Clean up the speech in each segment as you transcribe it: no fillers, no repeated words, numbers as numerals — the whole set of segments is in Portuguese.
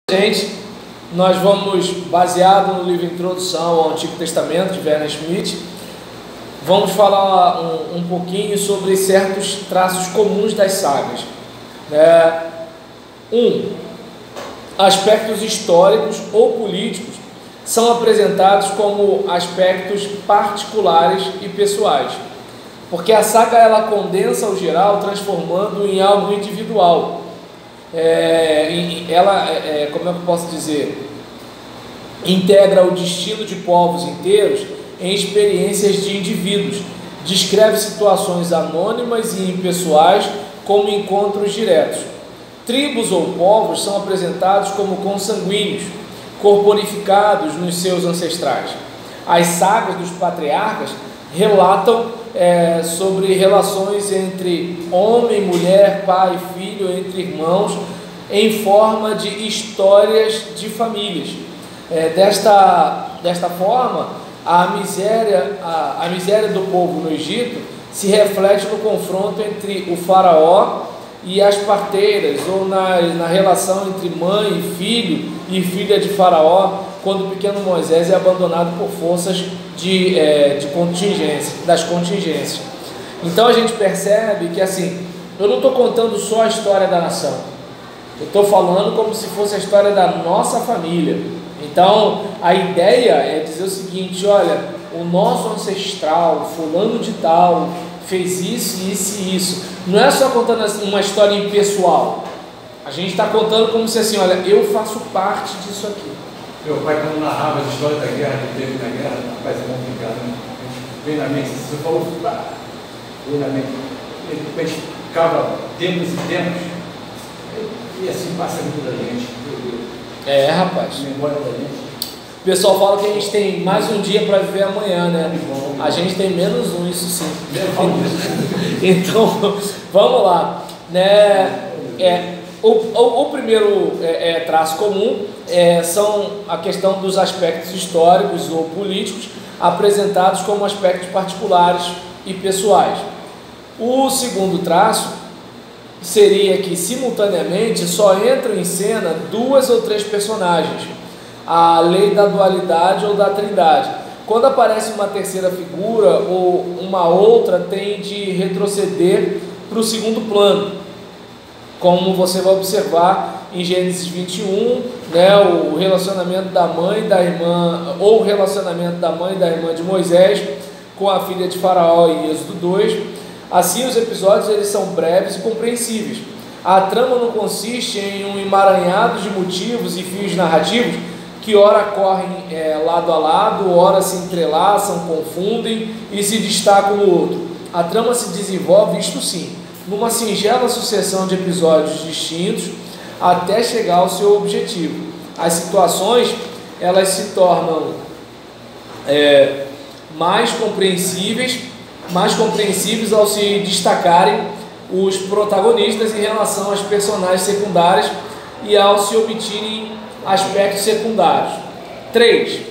Gente, nós vamos, baseado no livro Introdução ao Antigo Testamento, de Werner Schmidt, vamos falar um pouquinho sobre certos traços comuns das sagas. Aspectos históricos ou políticos são apresentados como aspectos particulares e pessoais, porque a saga ela condensa o geral, transformando em algo individual. Como é que eu posso dizer? Integra o destino de povos inteiros em experiências de indivíduos, descreve situações anônimas e impessoais como encontros diretos. Tribos ou povos são apresentados como consanguíneos, corporificados nos seus ancestrais. As sagas dos patriarcas relatam sobre relações entre homem, mulher, pai, filho, entre irmãos, em forma de histórias de famílias. Desta forma, a miséria do povo no Egito se reflete no confronto entre o faraó e as parteiras, ou na relação entre mãe e filho e filha de faraó, quando o pequeno Moisés é abandonado por forças das contingências. Então a gente percebe que assim, eu não estou contando só a história da nação, eu estou falando como se fosse a história da nossa família. Então a ideia é dizer o seguinte: olha, o nosso ancestral, fulano de tal, fez isso, isso e isso. Não é só contando uma história impessoal, a gente está contando como se assim, olha, eu faço parte disso aqui. Meu pai, quando narrava as histórias da guerra que teve na guerra, rapaz, é complicado, né? Vem na mente, você falou, vem na mente, a gente ficava tempos e tempos, e assim passa a vida da gente, meu Deus. Rapaz. A memória da gente. O pessoal fala que a gente tem mais um dia para viver amanhã, né? A gente tem menos um, isso sim. Então, vamos lá, né? O primeiro traço comum são a questão dos aspectos históricos ou políticos apresentados como aspectos particulares e pessoais. O segundo traço seria que simultaneamente só entram em cena duas ou três personagens, a lei da dualidade ou da trindade. Quando aparece uma terceira figura ou uma outra, tem de retroceder para o segundo plano, como você vai observar em Gênesis 21, né, o relacionamento da mãe e da irmã, ou o relacionamento da mãe e da irmã de Moisés com a filha de Faraó em Êxodo 2. Assim, os episódios eles são breves e compreensíveis. A trama não consiste em um emaranhado de motivos e fios narrativos que ora correm lado a lado, ora se entrelaçam, confundem e se destacam no outro. A trama se desenvolve, isto sim, numa singela sucessão de episódios distintos até chegar ao seu objetivo. As situações elas se tornam mais compreensíveis ao se destacarem os protagonistas em relação às personagens secundárias e ao se omitirem aspectos secundários. 3.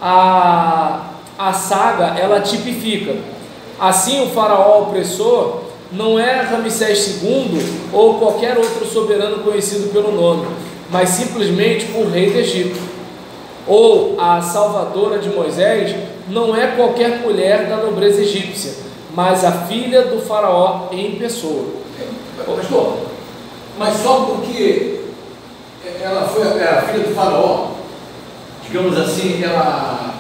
A saga ela tipifica. Assim, o faraó opressor não é Ramsés II ou qualquer outro soberano conhecido pelo nome, mas simplesmente o rei do Egito. Ou a salvadora de Moisés não é qualquer mulher da nobreza egípcia, mas a filha do faraó em pessoa. Pastor, mas só porque ela foi a filha do faraó, digamos assim, ela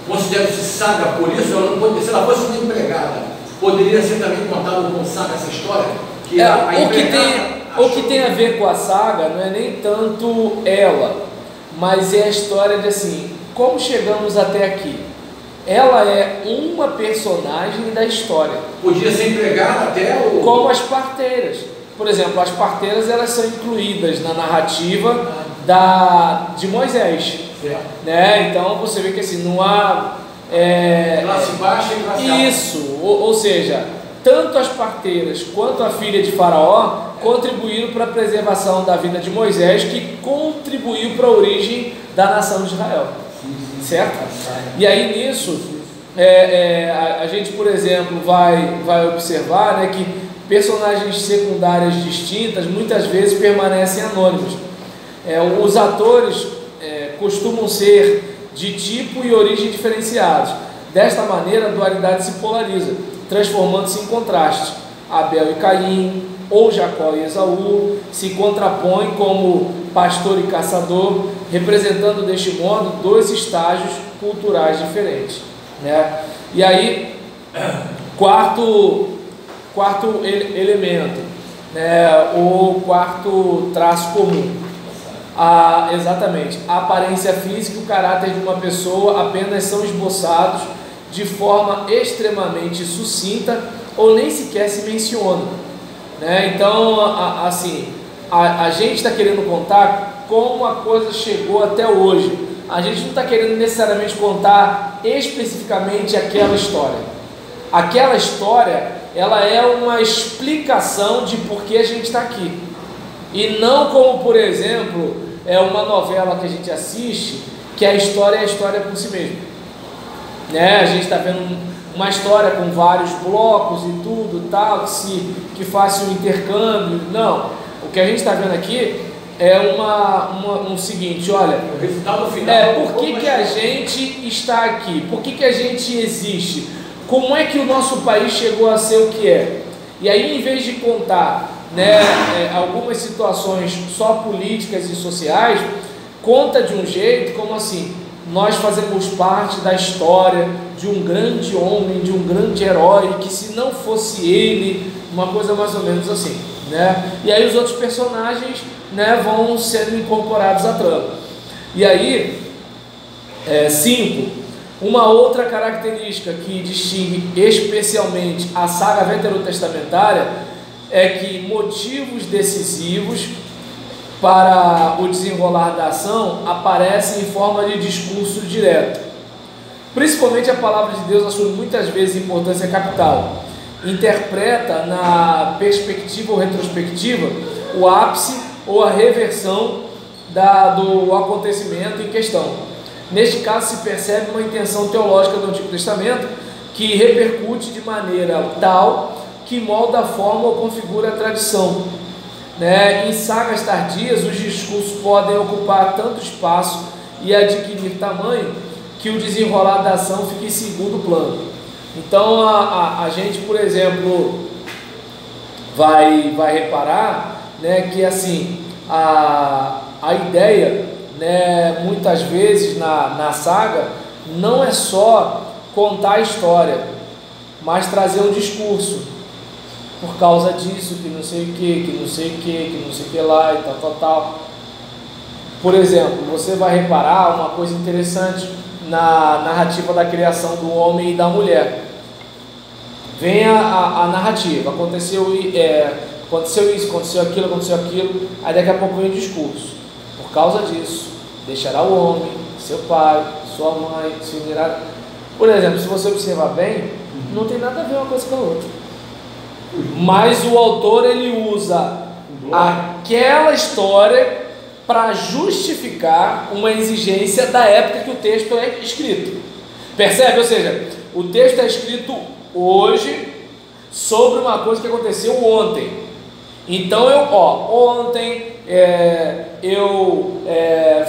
considera-se saga por isso, ela não pode, se ela fosse uma empregada, poderia ser também contado como saga essa história? Que o que tem a ver com a saga não é nem tanto ela, mas é a história de assim, como chegamos até aqui. Ela é uma personagem da história. Podia ser empregada até o... Como as parteiras. Por exemplo, as parteiras elas são incluídas na narrativa de Moisés. Né? Então você vê que assim, não há... classe baixa e classe alta. Isso, ou seja, tanto as parteiras quanto a filha de Faraó contribuíram para a preservação da vida de Moisés, que contribuiu para a origem da nação de Israel. Certo? E aí nisso, a gente, por exemplo, vai observar, né, que personagens secundárias distintas muitas vezes permanecem anônimos. Os atores costumam ser de tipo e origem diferenciados. Desta maneira, a dualidade se polariza, transformando-se em contraste. Abel e Caim, ou Jacó e Esaú, se contrapõem como pastor e caçador, representando deste modo dois estágios culturais diferentes, né? E aí, quarto elemento, né? O quarto traço comum, exatamente, a aparência física e o caráter de uma pessoa apenas são esboçados de forma extremamente sucinta ou nem sequer se mencionam, né? Então, assim, a gente está querendo contar como a coisa chegou até hoje. A gente não está querendo necessariamente contar especificamente aquela história. Aquela história, ela é uma explicação de por que a gente está aqui. E não como, por exemplo, uma novela que a gente assiste, que a história é a história por si mesma, né? A gente está vendo uma história com vários blocos e tudo, tal, que faz um intercâmbio. Não, o que a gente está vendo aqui é um seguinte, olha, o resultado final, por que a gente está aqui? Por que a gente existe? Como é que o nosso país chegou a ser o que é? E aí, em vez de contar, né, algumas situações só políticas e sociais, conta de um jeito como assim: nós fazemos parte da história de um grande homem, de um grande herói, que se não fosse ele, uma coisa mais ou menos assim, né? E aí os outros personagens, né, vão sendo incorporados à trama. E aí, 5, uma outra característica que distingue especialmente a saga veterotestamentária é que motivos decisivos para o desenrolar da ação aparecem em forma de discurso direto. Principalmente a palavra de Deus assume muitas vezes importância capital. Interpreta na perspectiva ou retrospectiva o ápice ou a reversão do acontecimento em questão. Neste caso se percebe uma intenção teológica do Antigo Testamento que repercute de maneira tal que molda a forma ou configura a tradição, né? Em sagas tardias, os discursos podem ocupar tanto espaço e adquirir tamanho que o desenrolar da ação fica em segundo plano. Então a gente, por exemplo, vai reparar, né, que assim a ideia, né, muitas vezes na saga não é só contar a história, mas trazer um discurso. Por causa disso, que não sei o que não sei o que lá e tal. Por exemplo, você vai reparar uma coisa interessante na narrativa da criação do homem e da mulher. Vem a narrativa, aconteceu isso, aconteceu aquilo, aí daqui a pouco vem o discurso. Por causa disso, deixará o homem, seu pai, sua mãe, se unirá. Por exemplo, se você observar bem, não tem nada a ver uma coisa com a outra. Mas o autor, ele usa aquela história para justificar uma exigência da época que o texto é escrito. Percebe? Ou seja, o texto é escrito hoje sobre uma coisa que aconteceu ontem. Então ontem eu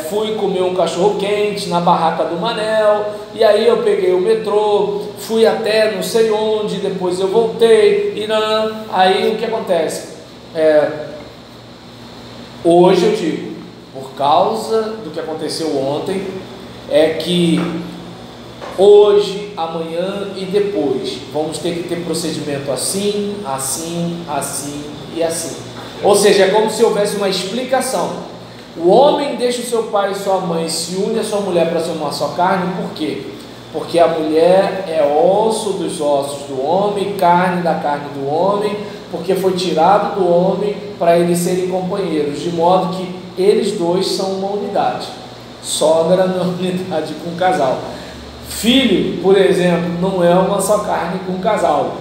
fui comer um cachorro quente na barraca do Manel, e aí eu peguei o metrô, fui até não sei onde, depois eu voltei, e aí o que acontece? Hoje eu digo, por causa do que aconteceu ontem, é que hoje, amanhã e depois vamos ter que ter procedimento assim, assim, assim e assim. Ou seja, é como se houvesse uma explicação. O homem deixa o seu pai e sua mãe, se une a sua mulher para ser uma só carne. Por quê? Porque a mulher é osso dos ossos do homem, carne da carne do homem, porque foi tirado do homem para eles serem companheiros, de modo que eles dois são uma unidade. Sogra não é unidade com o casal. Filho, por exemplo, não é uma só carne com o casal.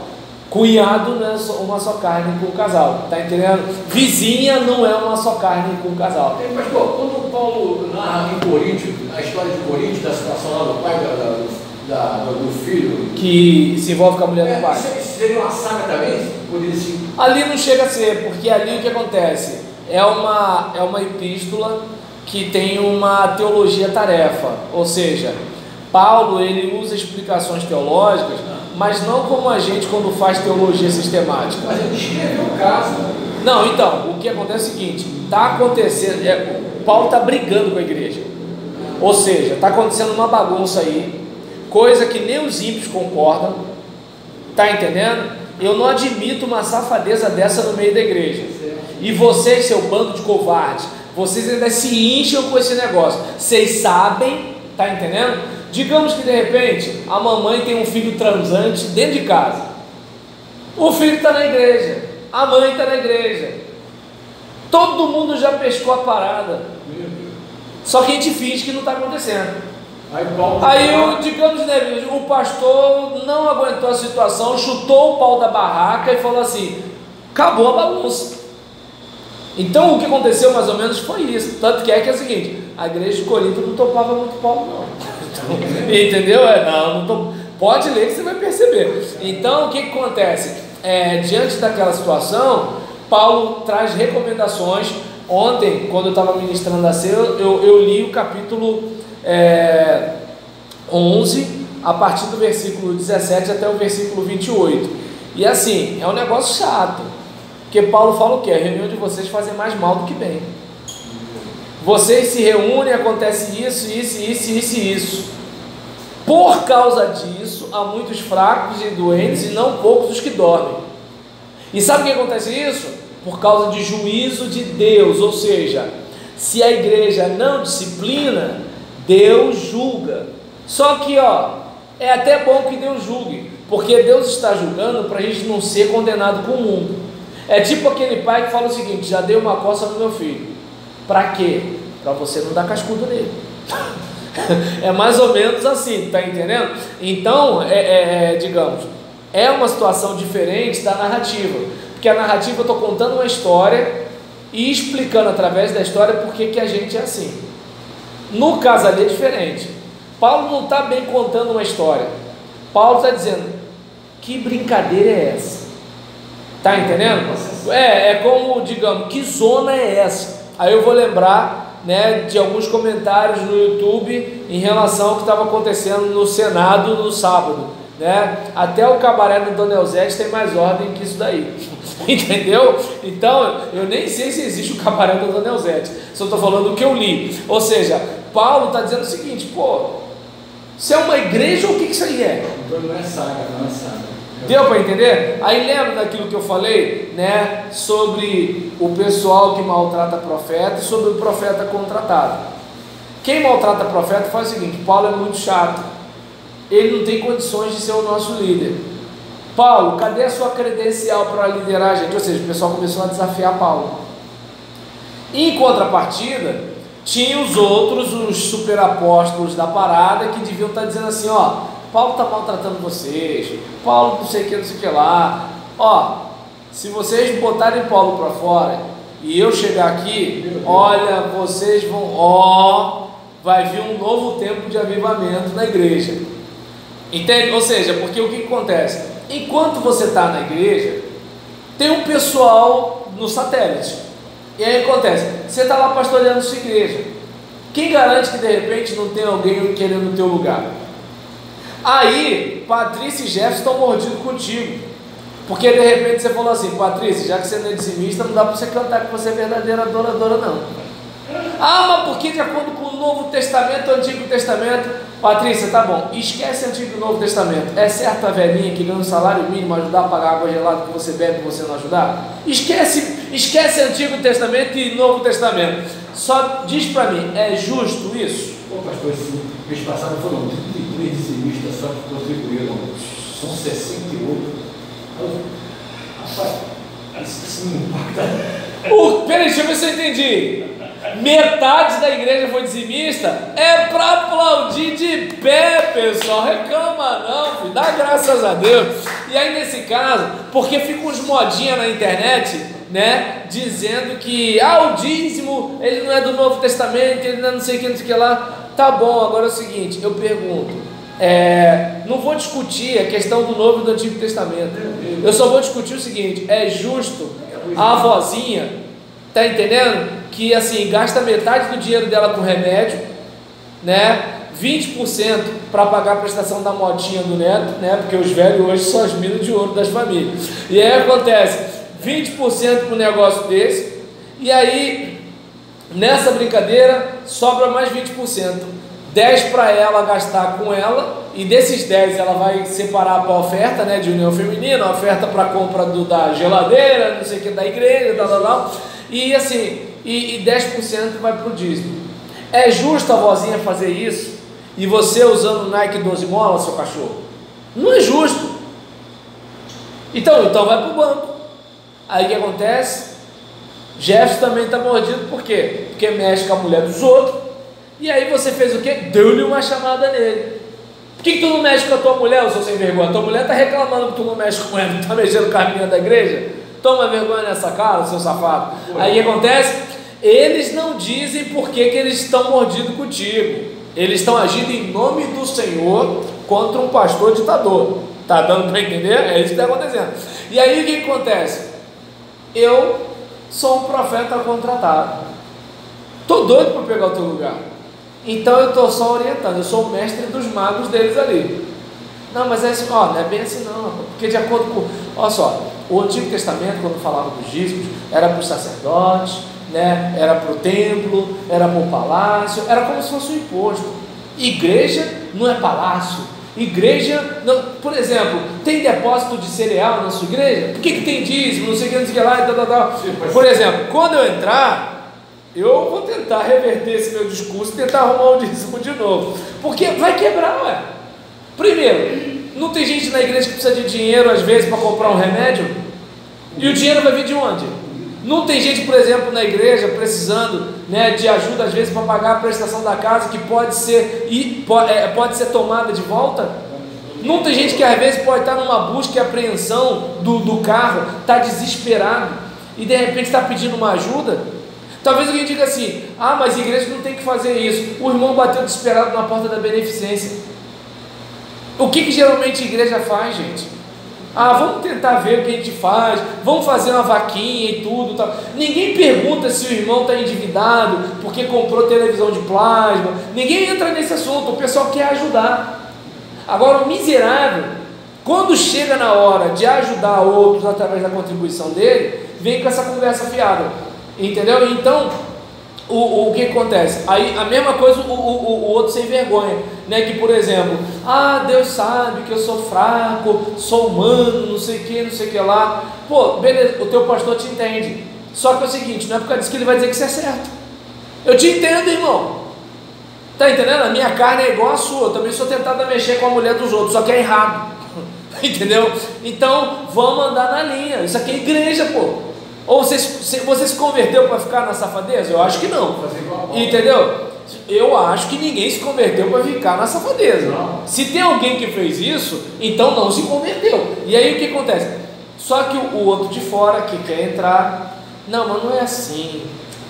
Cunhado não é uma só carne com o casal, tá entendendo? Vizinha não é uma só carne com o casal. Pastor, quando Paulo narra em Coríntios, a história de Coríntios, da situação lá do pai do filho que se envolve com a mulher do pai, isso seria uma saga também? Ali não chega a ser, porque ali o que acontece? É uma epístola que tem uma teologia tarefa, ou seja, Paulo ele usa explicações teológicas, mas não como a gente quando faz teologia sistemática. Mas ele escreveu o caso. Não, então, o que acontece é o seguinte, está acontecendo, Paulo está brigando com a igreja, ou seja, está acontecendo uma bagunça aí, coisa que nem os ímpios concordam, está entendendo? Eu não admito uma safadeza dessa no meio da igreja, e vocês, seu bando de covardes, vocês ainda se incham com esse negócio, vocês sabem, está entendendo? Digamos que de repente a mamãe tem um filho transante dentro de casa, o filho está na igreja, a mãe está na igreja, todo mundo já pescou a parada, só que a gente finge que não está acontecendo. Aí digamos, né, o pastor não aguentou a situação, chutou o pau da barraca e falou assim: acabou a bagunça. Então o que aconteceu mais ou menos foi isso. Tanto que é o seguinte: a igreja de Corinto não topava muito Paulo, não. Entendeu? Pode ler que você vai perceber. Então o que acontece? Diante daquela situação, Paulo traz recomendações. Ontem, quando eu estava ministrando a ceia, eu li o capítulo 11, a partir do versículo 17 até o versículo 28. E assim, é um negócio chato, porque Paulo fala o que? A reunião de vocês fazem mais mal do que bem. Vocês se reúnem, acontece isso. Por causa disso, há muitos fracos e doentes, e não poucos os que dormem. E sabe o que acontece isso? Por causa de juízo de Deus, ou seja, se a igreja não disciplina, Deus julga. Só que é até bom que Deus julgue, porque Deus está julgando para a gente não ser condenado com o mundo. É tipo aquele pai que fala o seguinte: já dei uma coça no meu filho. Para quê? Para você não dar cascudo nele. É mais ou menos assim, tá entendendo? Então, digamos, é uma situação diferente da narrativa, porque a narrativa eu estou contando uma história e explicando através da história por que a gente é assim. No caso ali é diferente. Paulo não está bem contando uma história. Paulo está dizendo: que brincadeira é essa? Está entendendo? É como, digamos, que zona é essa? Aí eu vou lembrar, né, de alguns comentários no YouTube em relação ao que estava acontecendo no Senado no sábado, né? Até o cabaré do Donelzete tem mais ordem que isso daí. Entendeu? Então eu nem sei se existe o cabaré do Donelzete, só estou falando do que eu li. Ou seja, Paulo está dizendo o seguinte: se é uma igreja ou o que isso aí é? Então não é saga. Deu para entender? Aí lembra daquilo que eu falei, né, sobre o pessoal que maltrata profeta e sobre o profeta contratado. Quem maltrata profeta faz o seguinte: Paulo é muito chato, ele não tem condições de ser o nosso líder. Paulo, cadê a sua credencial para liderar a gente? Ou seja, o pessoal começou a desafiar Paulo. Em contrapartida, tinha os outros, os super apóstolos da parada, que deviam estar dizendo assim: Paulo está maltratando vocês, Paulo não sei o que lá, se vocês botarem Paulo para fora e eu chegar aqui, olha, vocês vão, vai vir um novo tempo de avivamento na igreja. Entende? Ou seja, porque o que acontece? Enquanto você está na igreja, tem um pessoal no satélite, e aí acontece, você está lá pastoreando sua igreja, quem garante que de repente não tem alguém querendo o teu lugar? Aí, Patrícia e Jefferson estão mordidos contigo, porque de repente você falou assim: Patrícia, já que você não é dizimista, não dá para você cantar que você é verdadeira adoradora, não. Mas porque de acordo com o Novo Testamento, o Antigo Testamento, Patrícia, tá bom, esquece o Antigo e o Novo Testamento. É certo a velhinha que ganha um salário mínimo ajudar a pagar água gelada que você bebe e você não ajudar? Esquece Antigo Testamento e Novo Testamento. Só diz para mim, é justo isso? Pastor, mês passado foram 33 dizimistas só que contribuíram, são 68. Rapaz, isso não impacta. Peraí, deixa eu ver se eu entendi. Metade da igreja foi dizimista? É para aplaudir de pé, pessoal. Reclama não, filho. Dá graças a Deus. E aí nesse caso, porque fica uns modinha na internet, né, dizendo que o dízimo, ele não é do Novo Testamento, ele não sei o que lá. Tá bom, agora é o seguinte, eu pergunto, não vou discutir a questão do Novo e do Antigo Testamento, eu só vou discutir o seguinte: é justo a avózinha, tá entendendo? que assim, gasta metade do dinheiro dela com remédio, né? 20% para pagar a prestação da motinha do neto, né? Porque os velhos hoje são as minas de ouro das famílias. E aí acontece 20% para um negócio desse, e aí nessa brincadeira sobra mais 20%. 10 para ela gastar com ela, e desses 10 ela vai separar para a oferta, né, de união feminina, a oferta para a compra da geladeira, não sei o que, da igreja, tal, e assim, e 10% vai para o dízimo. É justo a vozinha fazer isso e você usando Nike 12 molas, seu cachorro? Não é justo. Então vai para o banco. Aí o que acontece? Jefferson também está mordido, por quê? Porque mexe com a mulher dos outros. E aí você fez o quê? Deu-lhe uma chamada nele. Por que tu não mexe com a tua mulher, seu sem vergonha? Tua mulher está reclamando que tu não mexe com ela, tu está mexendo com a menina da igreja? Toma vergonha nessa cara, seu safado. Aí o que acontece? Eles não dizem por que eles estão mordidos contigo. Eles estão agindo em nome do Senhor contra um pastor ditador. Está dando para entender? É isso que está acontecendo. E aí o que acontece? Eu sou um profeta contratado. Estou doido para pegar o teu lugar. Então eu estou só orientando, eu sou o mestre dos magos deles ali. Não, mas é assim, não é bem assim não, porque de acordo com, olha só, o Antigo Testamento, quando falava dos dízimos, era para os sacerdotes, né? Era para o templo, era para o palácio, era como se fosse um imposto. Igreja não é palácio. Igreja, não, por exemplo, tem depósito de cereal na sua igreja? Por que tem dízimo, não sei o que lá e tal. Por exemplo, quando eu entrar, eu vou tentar reverter esse meu discurso e tentar arrumar o dízimo de novo, porque vai quebrar, ué. Primeiro, não tem gente na igreja que precisa de dinheiro às vezes para comprar um remédio? E o dinheiro vai vir de onde? Não tem gente, por exemplo, na igreja precisando, né, de ajuda às vezes para pagar a prestação da casa, que pode ser tomada de volta? Não tem gente que às vezes pode estar numa busca e apreensão do carro, está desesperado e de repente está pedindo uma ajuda? Talvez alguém diga assim, mas a igreja não tem que fazer isso. O irmão bateu desesperado na porta da beneficência. O que geralmente a igreja faz, gente? Vamos tentar ver o que a gente faz, vamos fazer uma vaquinha e tudo, tal. Ninguém pergunta se o irmão está endividado porque comprou televisão de plasma. Ninguém entra nesse assunto, o pessoal quer ajudar. Agora o miserável, quando chega na hora de ajudar outros através da contribuição dele, vem com essa conversa fiada. Entendeu? Então, o que acontece? Aí a mesma coisa o outro sem vergonha, né? Que, por exemplo, Deus sabe que eu sou fraco, sou humano, não sei o que lá. Pô, beleza, o teu pastor te entende. Só que é o seguinte, não é por causa disso que ele vai dizer que isso é certo. Eu te entendo, irmão. Tá entendendo? A minha carne é igual a sua. Eu também sou tentado a mexer com a mulher dos outros, só que é errado. Entendeu? Então, vamos andar na linha. Isso aqui é igreja, pô. Ou você se converteu para ficar na safadeza? Eu acho que não. Entendeu? Eu acho que ninguém se converteu para ficar na safadeza. Se tem alguém que fez isso, então não se converteu. E aí o que acontece? Só que o outro de fora que quer entrar, não, mas não é assim.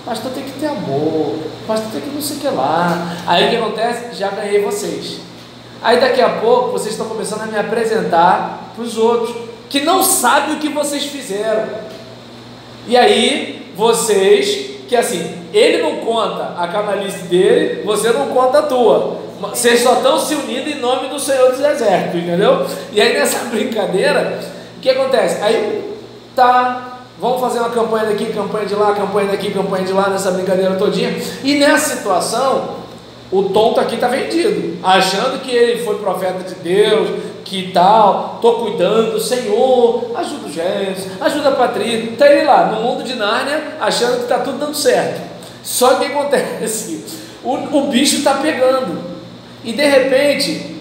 Pastor tem que ter amor, pastor tem que não sei o que lá. Aí o que acontece? Já ganhei vocês. Aí daqui a pouco vocês estão começando a me apresentar para os outros que não sabem o que vocês fizeram. E aí, vocês, que assim, ele não conta a canalice dele, você não conta a tua. Vocês só estão se unindo em nome do Senhor dos Exércitos, entendeu? E aí nessa brincadeira, o que acontece? Aí, vamos fazer uma campanha daqui, campanha de lá, campanha daqui, campanha de lá, nessa brincadeira todinha. E nessa situação, o tonto aqui está vendido, achando que ele foi profeta de Deus, que tal, estou cuidando, Senhor, ajuda o Jefferson, ajuda a Patrícia, está ele lá, no mundo de Nárnia, achando que está tudo dando certo. Só que o que acontece? O bicho está pegando, e de repente,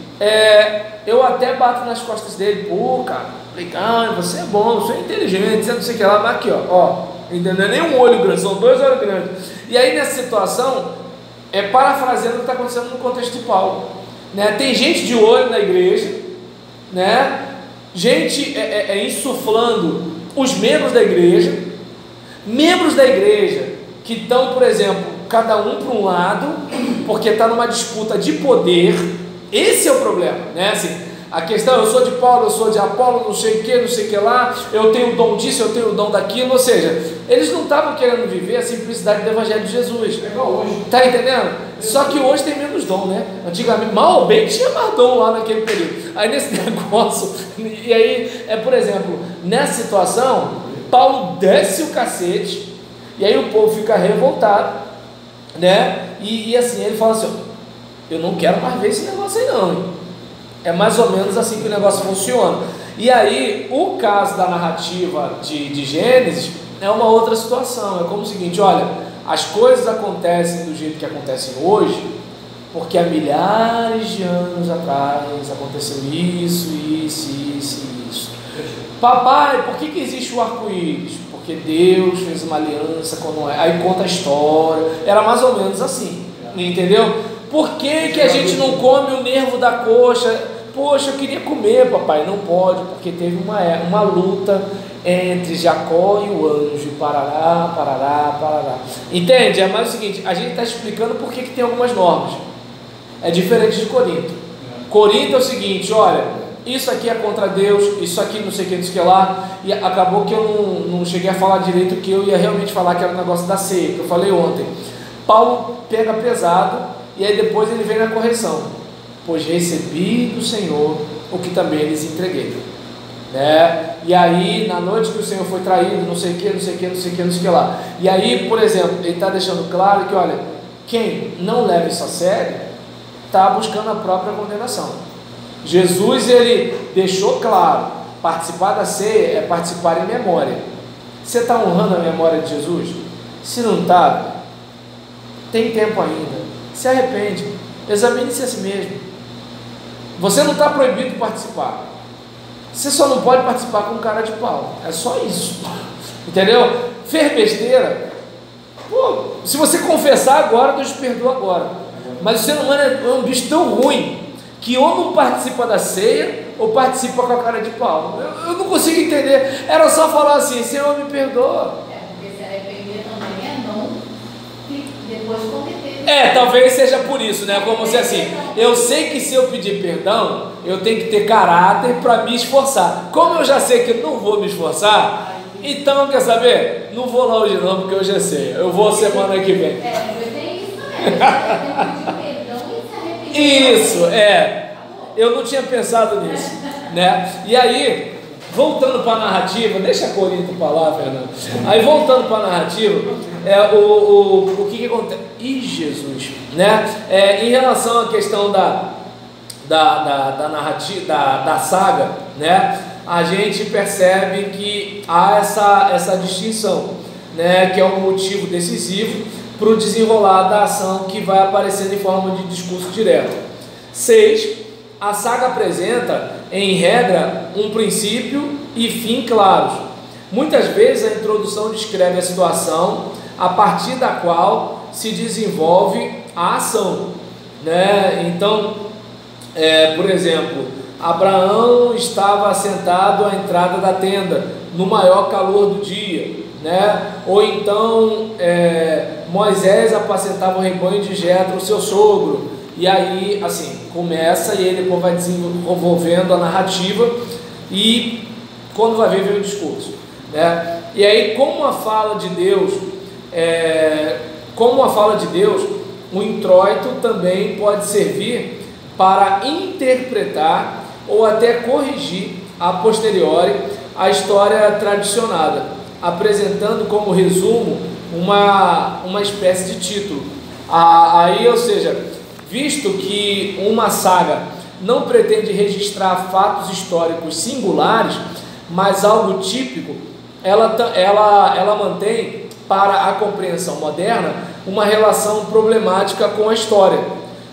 eu até bato nas costas dele, cara, falei, você é bom, você é inteligente, você não sei o que lá, mas aqui, ó, entendeu? Nem um olho grande, são 2 olhos grandes. E aí nessa situação, parafraseando o que está acontecendo no contexto de Paulo, né? Tem gente de olho na igreja, né? Gente insuflando os membros da igreja que estão, por exemplo, cada um para um lado, porque está numa disputa de poder. Esse é o problema, né? Assim, A questão, eu sou de Paulo, eu sou de Apolo, não sei o que lá, eu tenho o dom disso, eu tenho o dom daquilo. Ou seja, eles não estavam querendo viver a simplicidade do Evangelho de Jesus. É igual hoje. Está entendendo? Só que hoje tem menos dom, né? Antigamente, mal ou bem, tinha mais dom lá naquele período. Aí nesse negócio, e aí, por exemplo, nessa situação, Paulo desce o cacete, e aí o povo fica revoltado, né? E assim, ele fala assim: eu não quero mais ver esse negócio aí não, hein? É mais ou menos assim que o negócio funciona. E aí, o caso da narrativa de Gênesis é uma outra situação. É como o seguinte: olha, as coisas acontecem do jeito que acontecem hoje, porque há milhares de anos atrás aconteceu isso. Papai, por que existe o arco-íris? Porque Deus fez uma aliança com Noé. Aí conta a história. Era mais ou menos assim, entendeu? Por que a gente não come o nervo da coxa? Poxa, eu queria comer, papai. Não pode, porque teve uma luta entre Jacó e o anjo. Parará. Entende? É mais o seguinte: a gente está explicando por que tem algumas normas. É diferente de Corinto. Corinto é o seguinte: olha, isso aqui é contra Deus, isso aqui não sei o que lá. E acabou que eu não cheguei a falar direito, que eu ia realmente falar que era o negócio da ceia, que eu falei ontem. Paulo pega pesado, e aí depois ele vem na correção: pois recebi do Senhor o que também lhes entreguei, né? E aí, na noite que o Senhor foi traído, não sei o que lá. E aí, por exemplo, ele está deixando claro que, olha, quem não leva isso a sério está buscando a própria condenação. Jesus, ele deixou claro: participar da ceia é participar em memória. Você está honrando a memória de Jesus? Se não está, tem tempo ainda. Se arrepende, examine-se a si mesmo. Você não está proibido de participar. Você só não pode participar com cara de pau. É só isso. Entendeu? Fez besteira. Pô, se você confessar agora, Deus te perdoa agora. Mas o ser humano é um bicho tão ruim que ou não participa da ceia ou participa com a cara de pau. Eu não consigo entender. Era só falar assim: Senhor, me perdoa. Porque se arrepender também é não depois cometer. Talvez seja por isso, né? Como se assim, eu sei que se eu pedir perdão, eu tenho que ter caráter para me esforçar. Como eu já sei que eu não vou me esforçar, então, quer saber? Não vou lá hoje não, porque hoje é ceia. Eu vou semana que vem. Tem isso também. Tem perdão e se arrepender. Isso, eu não tinha pensado nisso, né? E aí, voltando para a narrativa, deixa Corinto para lá, Fernando. Aí, voltando para a narrativa, o que acontece? Ih, Jesus, né? Em relação à questão da narrativa, da saga, né? A gente percebe que há essa distinção, né? Que é um motivo decisivo para o desenrolar da ação que vai aparecendo em forma de discurso direto. 6. A saga apresenta, em regra, um princípio e fim claros. Muitas vezes a introdução descreve a situação a partir da qual se desenvolve a ação, né? Então, por exemplo, Abraão estava assentado à entrada da tenda, no maior calor do dia, né? Ou então Moisés apacentava o rebanho de Jetro, seu sogro. E aí, assim, começa e ele depois vai desenvolvendo a narrativa e quando vai ver, vem o discurso, né? E aí, como a fala de Deus, o introito também pode servir para interpretar ou até corrigir a posteriori a história tradicionada, apresentando como resumo uma espécie de título. Aí, ou seja, visto que uma saga não pretende registrar fatos históricos singulares, mas algo típico, ela mantém, para a compreensão moderna, uma relação problemática com a história.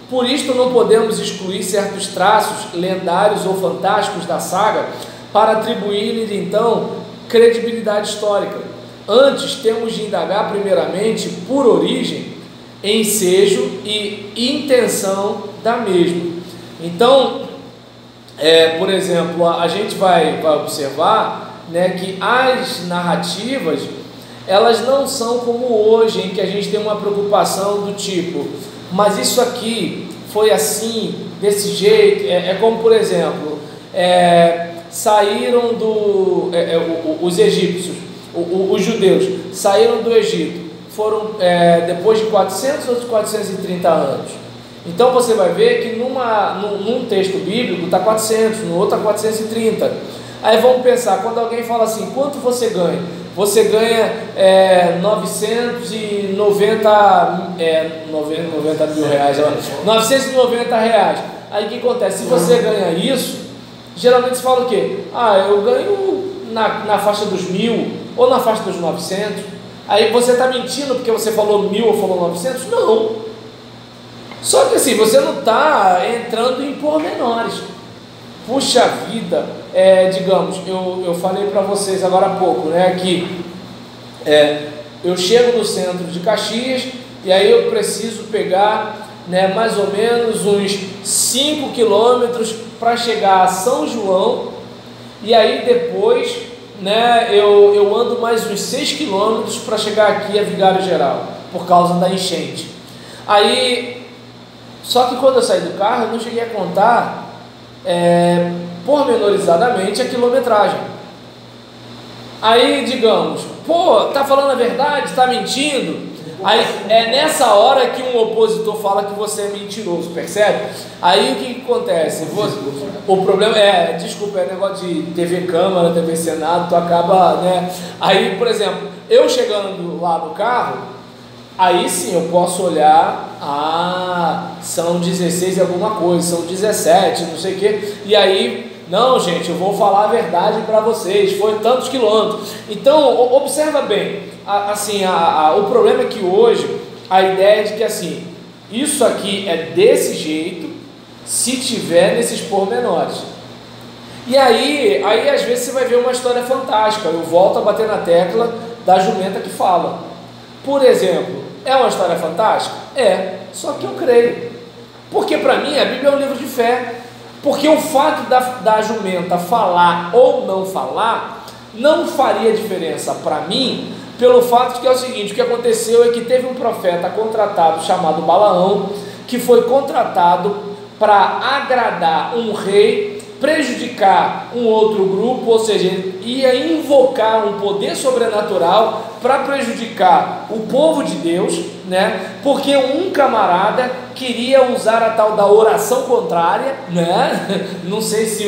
Por isto, não podemos excluir certos traços lendários ou fantásticos da saga para atribuir-lhe, então, credibilidade histórica. Antes, temos de indagar primeiramente por origem, ensejo e intenção da mesma. Então, por exemplo, a gente vai observar, né, que as narrativas, elas não são como hoje, em que a gente tem uma preocupação do tipo, mas isso aqui foi assim, desse jeito. É como, por exemplo, saíram os egípcios, os judeus saíram do Egito, foram depois de 400 ou de 430 anos. Então você vai ver que num texto bíblico está 400, no outro está 430. Aí vamos pensar, quando alguém fala assim, quanto você ganha? Você ganha 990 mil reais, 990 reais. Aí o que acontece? Se você ganha isso, geralmente se fala o quê? Eu ganho na faixa dos 1.000 ou na faixa dos 900. Aí você está mentindo porque você falou 1.000 ou falou 900? Não. Só que assim, você não está entrando em pormenores. Puxa vida, digamos, eu falei para vocês agora há pouco, né, que eu chego no centro de Caxias e aí eu preciso pegar, né, mais ou menos uns 5 quilômetros para chegar a São João, e aí depois, né, eu ando mais uns 6 quilômetros para chegar aqui a Vigário Geral, por causa da enchente. Aí, só que quando eu saí do carro, eu não cheguei a contar pormenorizadamente a quilometragem. Aí, digamos, tá falando a verdade, tá mentindo? Aí é nessa hora que um opositor fala que você é mentiroso, percebe? Aí o que acontece? O problema desculpa, negócio de TV Câmara, TV Senado, tu acaba, né? Aí, por exemplo, eu chegando lá no carro, aí sim eu posso olhar, são 16 e alguma coisa, são 17, não sei o que, e aí, não gente, eu vou falar a verdade para vocês, foi tantos quilômetros. Então, observa bem, assim, o problema é que hoje, a ideia é de que assim, isso aqui é desse jeito, se tiver nesses pormenores. E aí às vezes você vai ver uma história fantástica, eu volto a bater na tecla da jumenta que fala. Por exemplo, é uma história fantástica? Só que eu creio, porque para mim a Bíblia é um livro de fé, porque o fato da jumenta falar ou não falar, não faria diferença para mim, pelo fato de que é o seguinte, o que aconteceu é que teve um profeta contratado chamado Balaão, que foi contratado para agradar um rei, prejudicar um outro grupo, ou seja, ia invocar um poder sobrenatural para prejudicar o povo de Deus, né? Porque um camarada queria usar a tal da oração contrária, né? Não sei se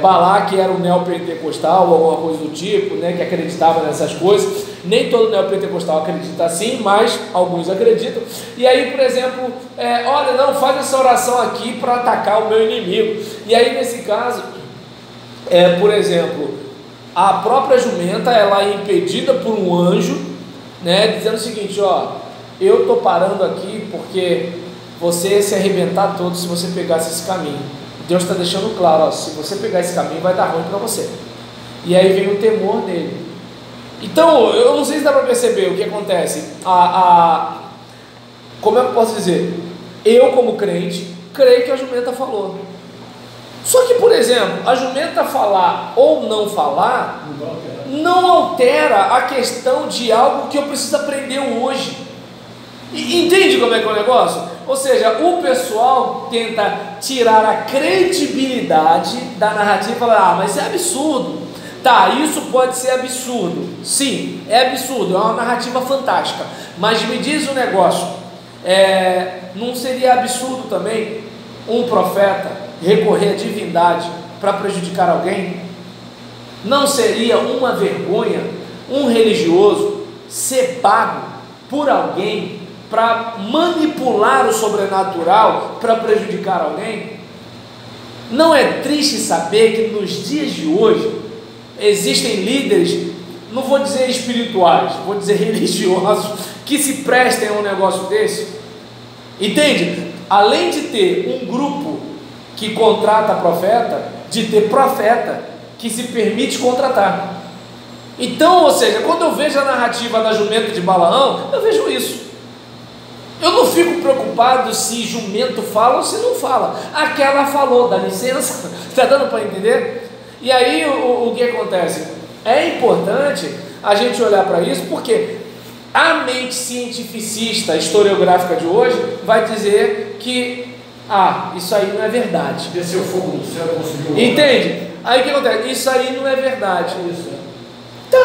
Balaque era um neopentecostal ou alguma coisa do tipo, né? Que acreditava nessas coisas. Nem todo neopentecostal acredita assim, mas alguns acreditam. E aí, por exemplo, olha, não, faz essa oração aqui para atacar o meu inimigo. E aí, nesse caso, por exemplo, a própria jumenta, ela é impedida por um anjo, né, dizendo o seguinte, eu estou parando aqui porque você ia se arrebentar todo se você pegasse esse caminho. Deus está deixando claro, se você pegar esse caminho vai dar ruim para você. E aí vem o temor dele. Então, eu não sei se dá para perceber o que acontece. Como é que eu posso dizer? Eu, como crente, creio que a jumenta falou. Só que, por exemplo, a jumenta falar ou não falar não altera a questão de algo que eu preciso aprender hoje. Entende como é que é o negócio? Ou seja, o pessoal tenta tirar a credibilidade da narrativa e falar, mas isso é absurdo. Tá, isso pode ser absurdo. Sim, é absurdo, é uma narrativa fantástica. Mas me diz um negócio, não seria absurdo também um profeta recorrer à divindade para prejudicar alguém? Não seria uma vergonha um religioso ser pago por alguém para manipular o sobrenatural para prejudicar alguém? Não é triste saber que nos dias de hoje existem líderes, não vou dizer espirituais, vou dizer religiosos, que se prestem a um negócio desse? Entende? Além de ter um grupo que contrata profeta, de ter profeta que se permite contratar. Então, ou seja, quando eu vejo a narrativa da jumenta de Balaão, eu vejo isso. Eu não fico preocupado se jumento fala ou se não fala. Aquela falou, dá licença, está dando para entender? E aí o que acontece? É importante a gente olhar para isso, porque a mente cientificista, historiográfica de hoje vai dizer que Ah, isso aí não é verdade. Desceu fogo do céu e conseguiu. Entende? Aí o que acontece? Isso aí não é verdade. Isso, né? Então,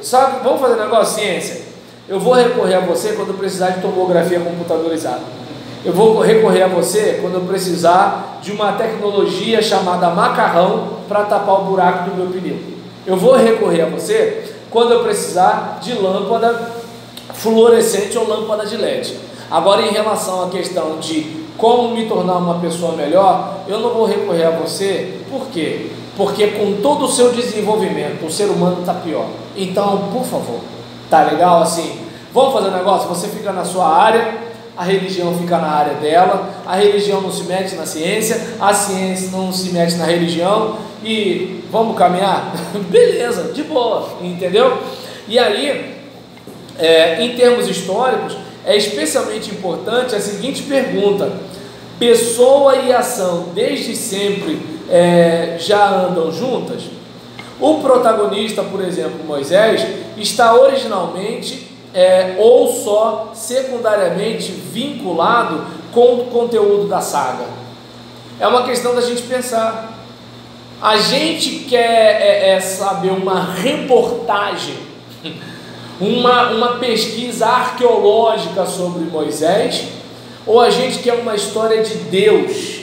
sabe, vamos fazer um negócio, ciência. Eu vou recorrer a você quando eu precisar de tomografia computadorizada. Eu vou recorrer a você quando eu precisar de uma tecnologia chamada macarrão para tapar o buraco do meu pneu. Eu vou recorrer a você quando eu precisar de lâmpada fluorescente ou lâmpada de LED. Agora, em relação à questão de como me tornar uma pessoa melhor, eu não vou recorrer a você. Por quê? Porque com todo o seu desenvolvimento, o ser humano está pior. Então, por favor, tá legal assim? Vamos fazer um negócio? Você fica na sua área, a religião fica na área dela, a religião não se mete na ciência, a ciência não se mete na religião, e vamos caminhar? Beleza, de boa, entendeu? E aí, em termos históricos, é especialmente importante a seguinte pergunta: pessoa e ação desde sempre já andam juntas? O protagonista, por exemplo, Moisés, está originalmente ou só secundariamente vinculado com o conteúdo da saga? É uma questão da gente pensar. A gente quer saber uma reportagem, uma pesquisa arqueológica sobre Moisés, ou a gente quer uma história de Deus,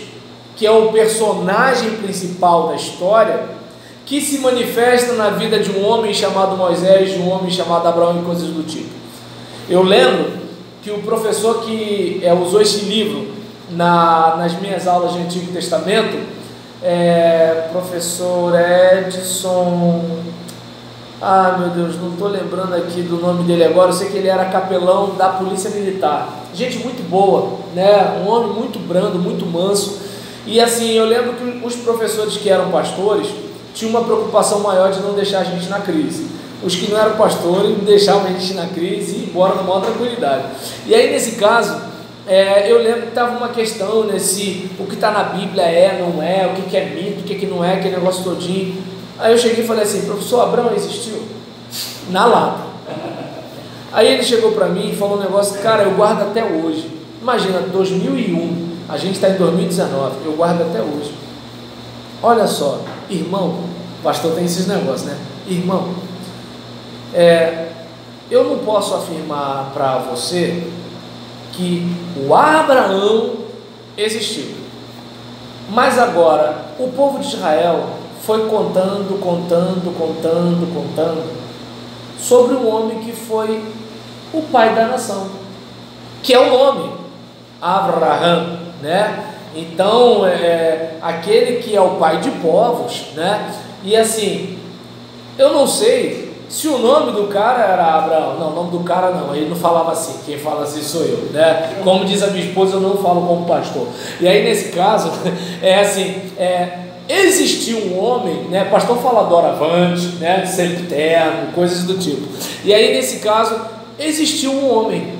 que é o personagem principal da história, que se manifesta na vida de um homem chamado Moisés, de um homem chamado Abraão e coisas do tipo? Eu lembro que o professor que usou esse livro nas minhas aulas de Antigo Testamento, professor Edson, meu Deus, não estou lembrando aqui do nome dele agora. Eu sei que ele era capelão da Polícia Militar, gente muito boa, né? Um homem muito brando, muito manso. E assim, eu lembro que os professores que eram pastores tinham uma preocupação maior de não deixar a gente na crise. Os que não eram pastores deixavam a gente na crise e ir embora com maior tranquilidade. E aí, nesse caso, eu lembro que estava uma questão, né, se o que está na Bíblia não é, o que é mito, o que não é, aquele negócio todinho. Aí eu cheguei e falei assim: professor, Abraão existiu? Na lata. Aí ele chegou para mim e falou um negócio, cara, eu guardo até hoje. Imagina, 2001, a gente está em 2019, eu guardo até hoje. Olha só, irmão, o pastor tem esses negócios, né? Irmão, eu não posso afirmar para você que o Abraão existiu, mas agora o povo de Israel foi contando sobre um homem que foi o pai da nação, que é o nome Abraham, né? Então, aquele que é o pai de povos, né? E assim, eu não sei se o nome do cara era Abraão. Não, o nome do cara não, ele não falava assim. Quem fala assim sou eu, né? Como diz a minha esposa, eu não falo como pastor. E aí, nesse caso, existiu um homem, né? Pastor fala doravante, né? Sempiterno, coisas do tipo. E aí, nesse caso, existiu um homem